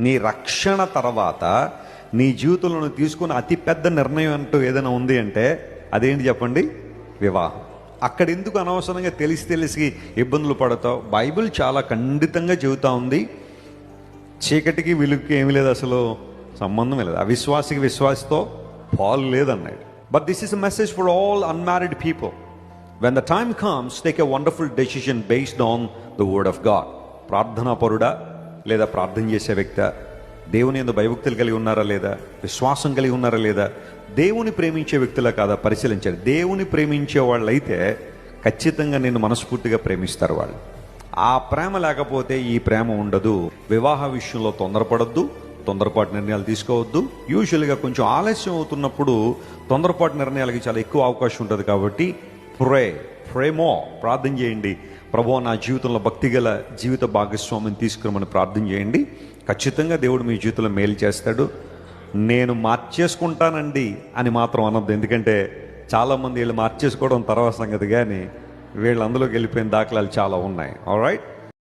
నీ రక్షణ తర్వాత నీ జీవితంలో తీసుకున్న అతిపెద్ద నిర్ణయం అంటూ ఏదైనా ఉంది అంటే అదేంటి చెప్పండి? వివాహం. అక్కడ ఎందుకు అనవసరంగా తెలిసి ఇబ్బందులు పడతావు? బైబిల్ చాలా ఖండితంగా చెబుతా ఉంది, చీకటికి వెలుగుకి ఏమీ లేదు, అసలు సంబంధమే లేదు. అవిశ్వాసికి విశ్వాసితో పాలు లేదన్నాడు. But this is a message for all unmarried people. When the time comes, take a wonderful decision based on the word of God. ప్రార్థనా పరుడా లేదా ప్రార్థన చేసే వ్యక్తి, దేవుని యందు భయభక్తులు కలిగి ఉన్నారా లేదా, విశ్వాసం కలిగి ఉన్నారా లేదా, దేవుని ప్రేమించే వ్యక్తులా కాదా పరిశీలించారు. దేవుని ప్రేమించే వాళ్ళు అయితే ఖచ్చితంగా నిన్ను మనస్ఫూర్తిగా ప్రేమిస్తారు వాళ్ళు. ఆ ప్రేమ లేకపోతే ఈ ప్రేమ ఉండదు. వివాహ విషయంలో తొందరపడద్దు, తొందరపాటు నిర్ణయాలు తీసుకోవద్దు. యూజువల్గా కొంచెం ఆలస్యం అవుతున్నప్పుడు తొందరపాటు నిర్ణయాలకి చాలా ఎక్కువ అవకాశం ఉంటుంది. కాబట్టి ప్రేమో ప్రార్థన చేయండి. ప్రభువా, నా జీవితంలో భక్తిగల జీవిత భాగస్వామిని తీసుకురమని ప్రార్థన చేయండి. ఖచ్చితంగా దేవుడు మీ జీవితంలో మేలు చేస్తాడు. నేను మార్చేసుకుంటానండి అని మాత్రం అనొద్దు. ఎందుకంటే చాలామంది వీళ్ళు మార్చేసుకోవడం తర్వాత సంగతి, కానీ వీళ్ళు అందులోకి వెళ్ళిపోయిన దాఖలాలు చాలా ఉన్నాయి. ఆల్రైట్.